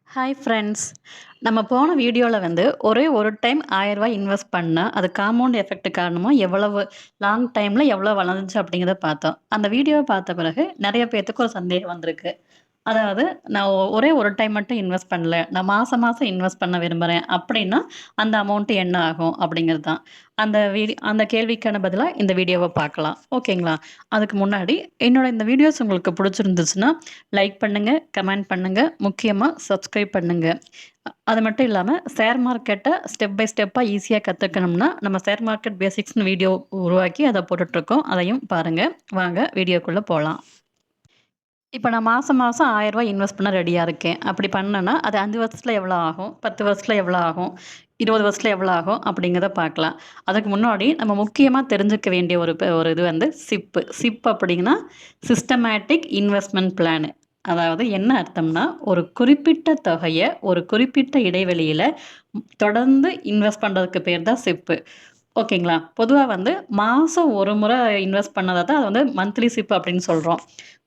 Hi friends. நம்ம போன வீடியோல வந்து ஒரே ஒரு டைம் ரூ. 1000 இன்வெஸ்ட் பண்ணா, அது காம்பவுண்ட் எஃபெக்ட் காரணமா எவ்வளவு லாங் டைம்ல எவ்வளோ வளர்ந்துச்சு அப்படிங்கிறத பார்த்தோம். அந்த வீடியோவ பார்த்த பிறகு நெறைய பேத்துக்கு ஒரு சந்தேகம் வந்திருக்கு. அதாவது நான் ஒரே ஒரு டைம் மட்டும் இன்வெஸ்ட் பண்ணல. நான் மாசம் மாசம் இன்வெஸ்ட் பண்ண விரும்புறேன். அப்படின்னா, அந்த அமௌண்ட் என்ன ஆகும்? அப்படிங்கிறது தான். அந்த கேள்விக்கான பதிலா இந்த வீடியோவ பார்க்கலாம். ஓகேங்களா? அதுக்கு முன்னாடி என்னோட இந்த வீடியோஸ் உங்களுக்கு புடிச்சிருந்துச்சுன்னா, லைக் பண்ணுங்க, கமெண்ட் பண்ணுங்க, முக்கியமா சப்ஸ்கிரைப் பண்ணுங்க. அது மட்டும் இல்லாம ஷேர் மார்க்கெட்ட ஸ்டெப் பை ஸ்டெப்பா ஈஸியா கத்துக்கணும்னா, நம்ம ஷேர் மார்க்கெட் பேசிக்ஸ்ன்னு வீடியோ உருவாக்கி அத போட்டுட்ருக்கோம். அதையும் பாருங்க. வாங்க வீடியோக்குள்ள போலாம். இப்ப நான் மாசம் மாசம் ரூ. 1000 இன்வெஸ்ட் பண்ண ரெடியா இருக்கேன். அப்படி பண்ணேன்னா, அது 5 வருஷத்துல எவ்வளோ ஆகும்? 10 வருஷத்துல எவ்வளோ ஆகும்? 20 வருஷத்துல எவ்வளோ ஆகும்? அப்படிங்கிறத பார்க்கலாம். அதுக்கு முன்னாடி நம்ம முக்கியமா தெரிஞ்சுக்க வேண்டிய ஒரு இது வந்து சிப். சிப் அப்படின்னா, சிஸ்டமேட்டிக் இன்வெஸ்ட்மென்ட் பிளான். அதாவது என்ன அர்த்தம்னா, ஒரு குறிப்பிட்ட தொகைய ஒரு குறிப்பிட்ட இடைவெளியில தொடர்ந்து இன்வெஸ்ட் பண்றதுக்கு பேர் தான் சிப். ஓகேங்களா? பொதுவா வந்து மாசம் ஒரு முறை இன்வெஸ்ட் பண்ணத தான் அது வந்து மந்த்லி சிப் அப்படின்னு சொல்றோம்.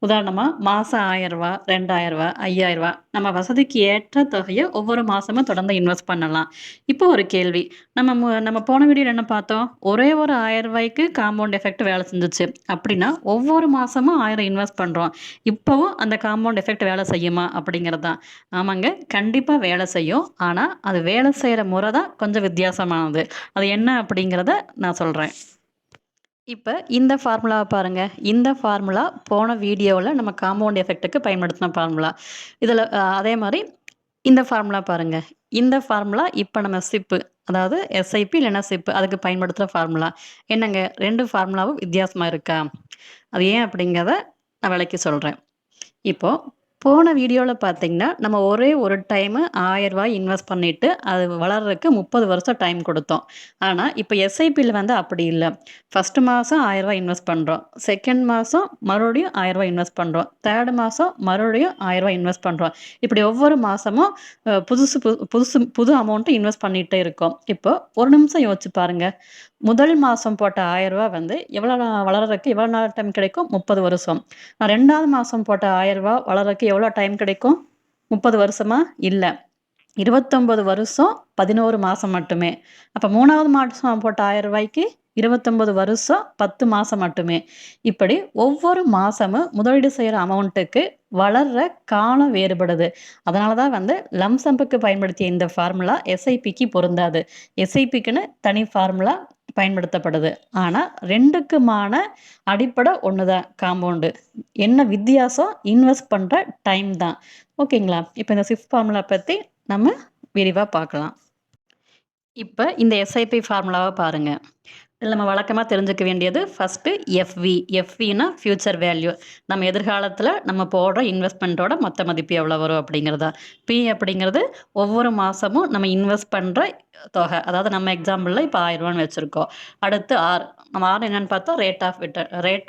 உதாரணமா மாசம் ரூ. 1000 ரூ. 2000 ரூ. 5000 நம்ம வசதிக்கு ஏற்ற தொகைய ஒவ்வொரு மாசமும் தொடர்ந்து இன்வெஸ்ட் பண்ணலாம். இப்போ ஒரு கேள்வி. நம்ம போன வீடியோல என்ன பார்த்தோம்? ஒரே ஒரு ரூ. 1000க்கு காம்பவுண்ட் எஃபெக்ட் வேலை செஞ்சுச்சு. அப்படின்னா ஒவ்வொரு மாசமும் 1000 இன்வெஸ்ட் பண்றோம். இப்பவும் அந்த காம்பவுண்ட் எஃபெக்ட் வேலை செய்யுமா? அப்படிங்கிறது தான். ஆமாங்க. கண்டிப்பா வேலை செய்யும். ஆனா, அது வேலை செய்ற முறை தான் கொஞ்சம் வித்தியாசமானது. அது என்ன அப்படிங்கிறத நான் சொல்றேன். இப்ப இந்த ஃபார்முலாவ பாருங்க. இந்த ஃபார்முலா போன வீடியோல நம்ம காம்பவுண்ட் எஃபெக்ட்டுக்கு பயன்படுத்தின ஃபார்முலா. இதுல அதே மாரி இந்த ஃபார்முலா பாருங்க. இந்த ஃபார்முலா இப்ப நம்ம சிப் அதாவது எஸ்ஐபி இல்லன்னா சிப் அதுக்கு பயன்படுத்துற ஃபார்முலா. என்னங்க 2 ஃபார்முலாவும் வித்தியாசமா இருக்கா? அது ஏன் அப்படிங்கிறத நான் விளக்கி சொல்றேன். இப்போ போன வீடியோல பார்த்தீங்கன்னா, நம்ம ஒரே ஒரு டைமு ரூ. 1000 இன்வெஸ்ட் பண்ணிட்டு, அது வளர்றதுக்கு 30 வருஷம் டைம் குடுத்தோம். ஆனா, இப்ப எஸ்ஐபில வந்து அப்படி இல்ல. ஃபர்ஸ்ட் மாசம் ரூ. 1000 இன்வெஸ்ட் பண்றோம். செகண்ட் மாசம் மறுபடியும் ரூ. 1000 இன்வெஸ்ட் பண்றோம். தேர்ட் மாசம் மறுபடியும் ரூ. 1000 இன்வெஸ்ட் பண்றோம். இப்படி ஒவ்வொரு மாசமும் புது அமௌண்ட் இன்வெஸ்ட் பண்ணிட்டே இருக்கோம். இப்போ ஒரு நிமிஷம் யோசிச்சு பாருங்க. முதல் மாசம் போட்ட ரூ. 1000 வந்து வளர்றதுக்கு எவ்வளோ நாள் டைம் கிடைக்கும்? 30 வருஷம். 2வது மாசம் போட்ட ரூ. 1000 வளர்றதுக்கு எவ்வளோ டைம் கிடைக்கும்? 30 வருஷமா? இல்ல. 29 வருஷம் 11 மாசம் மட்டுமே. அப்ப 3வது மாசம் போட்ட ரூ. 1000க்கு 29 வருஷம் 10 மாசம் மட்டுமே. இப்படி ஒவ்வொரு மாசமும் முதலீடு செய்ற அமௌண்ட்டுக்கு வளர்ற காலம் வேறுபடுது. அதனால தான் வந்து லம்ப் சம்க்கு பயன்படுத்திய இந்த ஃபார்முலா எஸ்ஐபிக்கு பொருந்தாது. எஸ்ஐபிக்குன்னு தனி ஃபார்முலா பயன்படுத்தப்படுது. ஆனா 2க்குமான அடிப்படை ஒண்ணு தான் காம்பவுண்டு. என்ன வித்தியாசம்? இன்வெஸ்ட் பண்ற டைம் தான். ஓகேங்களா? இப்ப இந்த சிப் ஃபார்முலா பத்தி நம்ம விரிவா பார்க்கலாம். இப்ப இந்த எஸ்ஐபி ஃபார்முலாவ பாருங்க. இதுல நம்ம வழக்கமா தெரிஞ்சுக்க வேண்டியது ஃபர்ஸ்ட்டு எஃப்வி. எஃப்வின்னா ஃபியூச்சர் வேல்யூ. நம்ம எதிர்காலத்துல நம்ம போடுற இன்வெஸ்ட்மென்ட்டோட மொத்த மதிப்பு எவ்வளோ வரும் அப்படிங்கிறது தான். பி அப்படிங்கிறது ஒவ்வொரு மாசமும் நம்ம இன்வெஸ்ட் பண்ற தொகை. அதாவது நம்ம எக்ஸாம்பிள்ல இப்ப ரூ. 1000 வச்சிருக்கோம். அடுத்து ஆர். நம்ம ஆர் என்னன்னு பார்த்தோம் ரேட்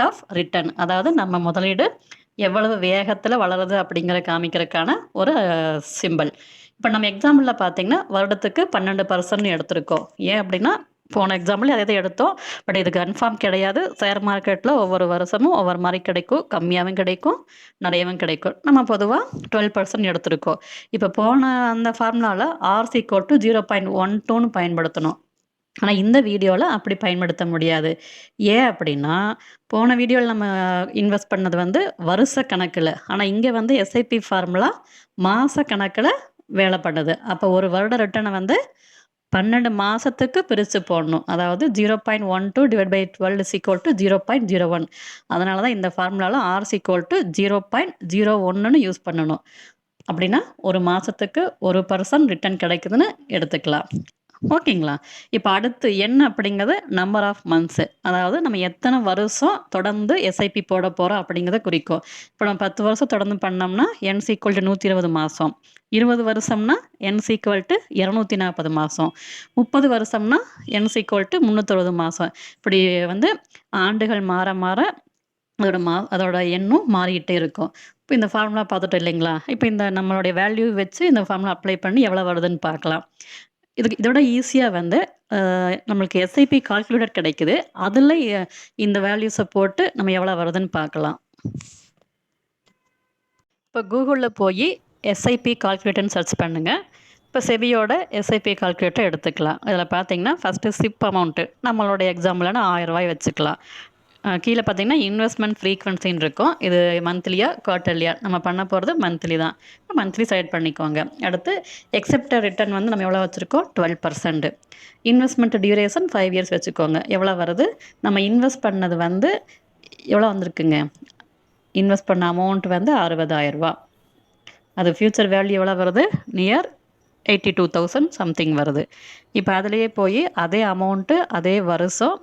ஆஃப் ரிட்டர்ன். அதாவது நம்ம முதலீடு எவ்வளவு வேகத்துல வளருது அப்படிங்கிறத காமிக்கிறதுக்கான ஒரு சிம்பல். இப்ப நம்ம எக்ஸாம்பிள்ல பார்த்தீங்கன்னா, வருடத்துக்கு 12% எடுத்திருக்கோம். ஏன் அப்படின்னா, போன எக்ஸாம்பிள்லயும் அதே தான் எடுத்தோம். பட் இது கன்ஃபார்ம் கிடையாது. ஷேர் மார்க்கெட்ல ஒவ்வொரு வருஷமும் ஒவ்வொரு மாரி கிடைக்கும். கம்மியாவும் கிடைக்கும், நிறையவும் கிடைக்கும். நம்ம பொதுவா 12% எடுத்திருக்கோம். இப்ப போன அந்த ஃபார்முலால ஆர் இஸ் ஈக்குவல் டூ 0.12ன்னு பயன்படுத்தணும். ஆனா இந்த வீடியோல அப்படி பயன்படுத்த முடியாது. ஏன் அப்படின்னா, போன வீடியோல நம்ம இன்வெஸ்ட் பண்ணது வந்து வருஷ கணக்குல. ஆனா இங்க வந்து எஸ்ஐபி ஃபார்முலா மாச கணக்குல வேல பண்ணுது. அப்ப ஒரு வருட ரிட்டர்ன வந்து 12 மாசத்துக்கு பிரிச்சு போடணும். அதாவது 0.12/12 அதனால தான் இந்த ஃபார்முலால ஆர் இஸ் ஈக்குவல் டூ 0.01ன்னு யூஸ் பண்ணணும். அப்படின்னா, ஒரு மாசத்துக்கு 1% ரிட்டர்ன் கிடைக்குதுன்னு எடுத்துக்கலாம். ஓகேங்களா? இப்ப அடுத்து என்ன அப்படிங்கிறது நம்பர் ஆஃப் மந்த்ஸ். அதாவது நம்ம எத்தன வருஷம் தொடர்ந்து எஸ்ஐபி போட போறோம் அப்படிங்கிறத குறிக்கும். இப்ப நம்ம 10 வருஷம் தொடர்ந்து பண்ணோம்னா, என் = 120 மாசம். 20 வருஷம்னா என் = 240 மாசம். 30 வருஷம்னா என் = 360 மாசம். இப்படி வந்து ஆண்டுகள் மாற மாற அதோட எண்ணும் மாறிட்டே இருக்கும். இப்ப இந்த ஃபார்முலா பார்த்துட்டோம் இல்லைங்களா? இப்ப இந்த நம்மளுடைய வேல்யூ வச்சு இந்த ஃபார்முலா அப்ளை பண்ணி எவ்வளோ வருதுன்னு பார்க்கலாம். இதோட ஈஸியா வந்து நம்மளுக்கு எஸ்ஐபி கால்குலேட்டர் கிடைக்குது. அதுல இந்த வேல்யூஸ போட்டு நம்ம எவ்வளோ வருதுன்னு பார்க்கலாம். இப்ப கூகுள்ல போயி எஸ்ஐபி கால்குலேட்டர்னு சர்ச் பண்ணுங்கள். இப்போ செபியோட எஸ்ஐபி கால்குலேட்டர் எடுத்துக்கலாம். இதில் பார்த்தீங்கன்னா ஃபஸ்ட்டு சிப் அமௌண்ட்டு நம்மளோட எக்ஸாம்பிளான ரூ. 1000 வச்சுக்கலாம். கீழே பார்த்தீங்கன்னா இன்வெஸ்ட்மெண்ட் ஃப்ரீக்வன்சின்னு இருக்கும். இது மந்த்லியா குவார்ட்டர்லியா நம்ம பண்ண போகிறது மந்த்லி தான். மந்த்லி செலக்ட் பண்ணிக்கோங்க. அடுத்து எக்ஸெப்டட் ரிட்டர்ன் வந்து நம்ம எவ்வளோ வச்சுருக்கோம்? 12%. இன்வெஸ்ட்மெண்ட் டியூரேஷன் 5 இயர்ஸ் வச்சுக்கோங்க. எவ்வளோ வருது? நம்ம இன்வெஸ்ட் பண்ணது வந்து எவ்வளோ வந்திருக்குங்க? இன்வெஸ்ட் பண்ண அமௌண்ட் வந்து ரூ. 60,000. அது ஃப்யூச்சர் வேல்யூ எவ்வளோ வருது? நியர் 82,000 சம்திங் வருது. இப்போ அதிலேயே போய் அதே அமௌண்ட்டு அதே வருஷம்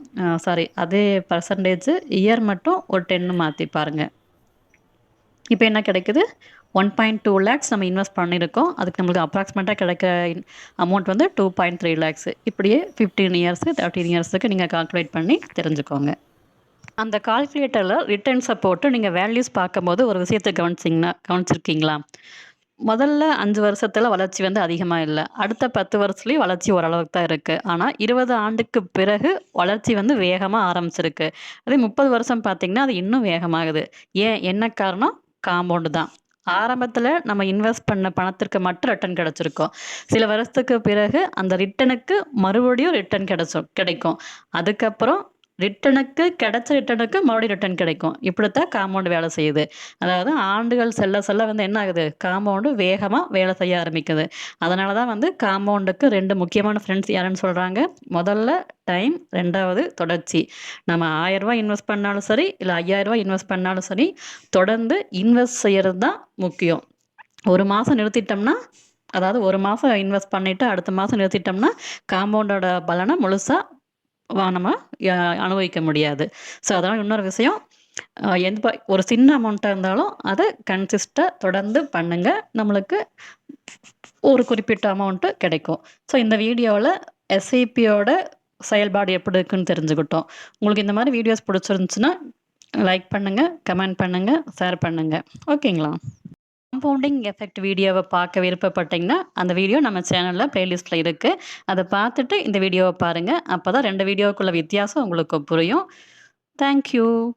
அதே பர்சன்டேஜ் இயர் மட்டும் ஒரு 10 மாற்றி பாருங்கள். இப்போ என்ன கிடைக்குது? 1.2 lakhs நம்ம இன்வெஸ்ட் பண்ணியிருக்கோம். அதுக்கு நம்மளுக்கு அப்ராக்சிமேட்டாக கிடைக்கிற அமௌண்ட் வந்து 2.3 lakhs. இப்படியே 15 இயர்ஸு 13 இயர்ஸுக்கு நீங்கள் கால்குலேட் பண்ணி தெரிஞ்சுக்கோங்க. அந்த கால்குலேட்டரில் ரிட்டர்ன்ஸை போட்டு நீங்கள் வேல்யூஸ் பார்க்கும்போது ஒரு விஷயத்தை கவனிச்சிருக்கீங்களா? முதல்ல 5 வருஷத்தில் வளர்ச்சி வந்து அதிகமாக இல்லை. அடுத்த 10 வருஷத்துலேயும் வளர்ச்சி ஓரளவுக்கு தான் இருக்குது. ஆனால் 20 ஆண்டுக்கு பிறகு வளர்ச்சி வந்து வேகமாக ஆரம்பிச்சிருக்கு. அதே 30 வருஷம் பார்த்திங்கன்னா அது இன்னும் வேகமாகுது. என்ன காரணம்? காம்பவுண்டு தான். ஆரம்பத்தில் நம்ம இன்வெஸ்ட் பண்ண பணத்திற்கு மட்டும் ரிட்டர்ன் கிடச்சிருக்கோம். சில வருஷத்துக்கு பிறகு அந்த ரிட்டனுக்கு மறுபடியும் ரிட்டர்ன் கிடைக்கும். அதுக்கப்புறம் கிடைச்ச ரிட்டனுக்கு மறுபடியும் ரிட்டர்ன் கிடைக்கும். இப்படித்தான் காம்பவுண்டு வேலை செய்யுது. அதாவது ஆண்டுகள் செல்ல செல்ல வந்து என்ன ஆகுது? காம்பவுண்டு வேகமாக வேலை செய்ய ஆரம்பிக்குது. அதனால தான் வந்து காம்பவுண்டுக்கு 2 முக்கியமான ஃப்ரெண்ட்ஸ் யாருன்னு சொல்கிறாங்க? முதல்ல டைம், 2வது தொடர்ச்சி. நம்ம ரூ. 1000 இன்வெஸ்ட் பண்ணாலும் சரி, இல்லை ரூ. 5000 இன்வெஸ்ட் பண்ணாலும் சரி, தொடர்ந்து இன்வெஸ்ட் செய்கிறது தான் முக்கியம். ஒரு மாதம் நிறுத்திட்டோம்னா, அதாவது ஒரு மாதம் இன்வெஸ்ட் பண்ணிவிட்டு அடுத்த மாதம் நிறுத்திட்டோம்னா காம்பவுண்டோட பலனை முழுசாக நம்ம அனுபவிக்க முடியாது. ஸோ அதனால் இன்னொரு விஷயம், ஒரு சின்ன அமௌண்ட்டாக இருந்தாலும் அதை கன்சிஸ்டாக தொடர்ந்து பண்ணுங்கள். நம்மளுக்கு ஒரு குறிப்பிட்ட அமௌண்ட்டு கிடைக்கும். ஸோ இந்த வீடியோவில் எஸ்ஐபியோட செயல்பாடு எப்படி இருக்குன்னு தெரிஞ்சுக்கிட்டோம். உங்களுக்கு இந்த மாதிரி வீடியோஸ் பிடிச்சிருந்துச்சுன்னா லைக் பண்ணுங்கள், கமெண்ட் பண்ணுங்கள், ஷேர் பண்ணுங்கள். ஓகேங்களா? காம்பவுண்டிங் எஃபெக்ட் வீடியோவை பார்க்க விருப்பப்பட்டீங்கன்னா அந்த வீடியோ நம்ம சேனலில் ப்ளேலிஸ்ட்டில் இருக்குது. அதை பார்த்துட்டு இந்த வீடியோவை பாருங்கள். அப்போ தான் 2 வீடியோவுக்குள்ள வித்தியாசம் உங்களுக்கு புரியும். தேங்க்யூ.